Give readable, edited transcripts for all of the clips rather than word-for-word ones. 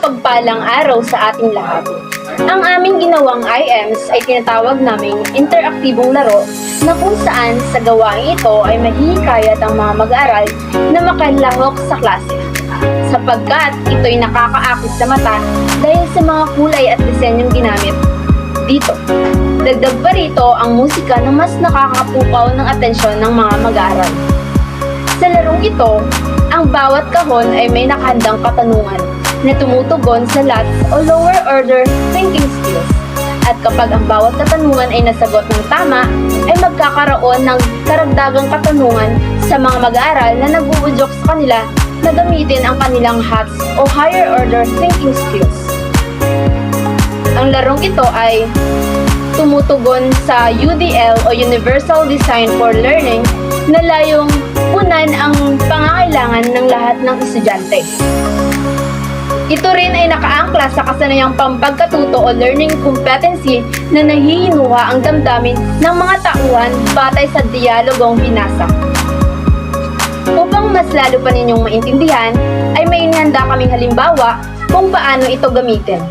mapagpalang araw sa ating lahat. Ang aming ginawang IMs ay tinatawag naming interaktibong laro na kung saan sa gawain ito ay mahihikayat ang mga mag-aaral na makalahok sa klase. Sapagkat ito'y nakakaakit sa mata dahil sa mga kulay at disenyong ginamit dito. Dagdag pa rito ang musika na mas nakakapukaw ng atensyon ng mga mag-aaral. Sa larong ito, ang bawat kahon ay may nakahandang katanungan na tumutugon sa LOTS o Lower Order Thinking Skills. At kapag ang bawat katanungan ay nasagot ng tama, ay magkakaroon ng karagdagang katanungan sa mga mag-aaral na nag-uudyok sa kanila na gamitin ang kanilang HOTS o Higher Order Thinking Skills. Ang larong ito ay tumutugon sa UDL o Universal Design for Learning na layong punan ang pangangailangan ng lahat ng estudyante. Ito rin ay nakaangkla sa kasanayang pampagkatuto o learning competency na nahihinuha ang damdamin ng mga tauhan batay sa dialogong binasa. Upang mas lalo pa ninyong maintindihan, ay may inihanda kaming halimbawa kung paano ito gamitin.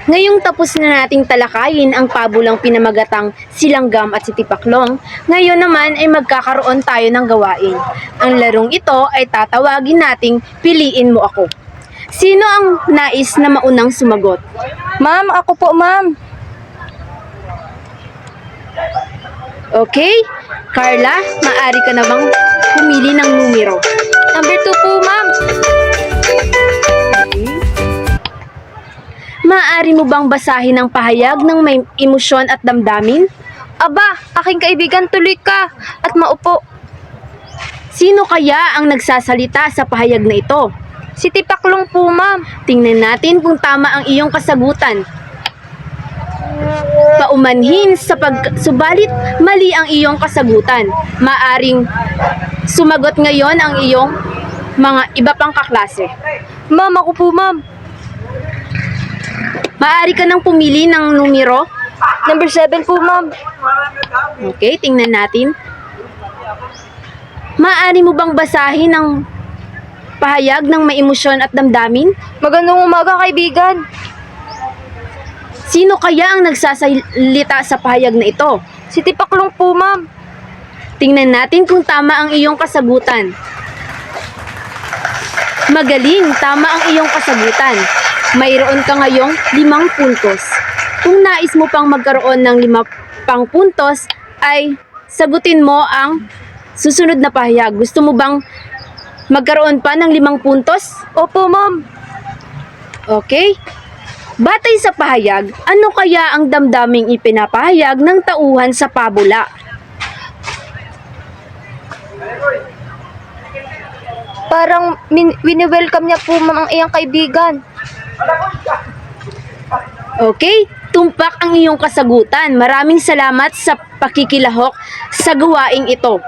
Ngayong tapos na nating talakayin ang pabulang pinamagatang Silanggam at Sitipaklong, ngayon naman ay magkakaroon tayo ng gawain. Ang larong ito ay tatawagin nating Piliin Mo Ako. Sino ang nais na maunang sumagot? Ma'am, ako po, ma'am. Okay, Carla, maaari ka na bang pumili ng numero? Number 2 po, ma'am. Maaari mo bang basahin ang pahayag ng may emosyon at damdamin? Aba, aking kaibigan, tuloy ka at maupo. Sino kaya ang nagsasalita sa pahayag na ito? Si Tipaklong po, ma'am. Tingnan natin kung tama ang iyong kasagutan. Paumanhin subalit mali ang iyong kasagutan. Maaring sumagot ngayon ang iyong mga iba pang kaklase. Ma'am, ako po, ma'am. Maaari ka nang pumili ng numero. Number 7 po, ma'am. Okay, tingnan natin. Maaari mo bang basahin ang pahayag ng may emosyon at damdamin? Magandang umaga, kaibigan. Sino kaya ang nagsasalita sa pahayag na ito? Si Tipaklong po, ma'am. Tingnan natin kung tama ang iyong kasagutan. Magaling, tama ang iyong kasagutan. Mayroon ka ngayong 5 puntos. Kung nais mo pang magkaroon ng 5 pang puntos, ay sagutin mo ang susunod na pahayag. Gusto mo bang magkaroon pa ng 5 puntos? Opo, ma'am. Okay. Batay sa pahayag, ano kaya ang damdaming ipinapahayag ng tauhan sa pabula? Parang wini-welcome niya po, ma'am, ang iyang kaibigan. Okay, tumpak ang iyong kasagutan. Maraming salamat sa pakikilahok sa gawaing ito.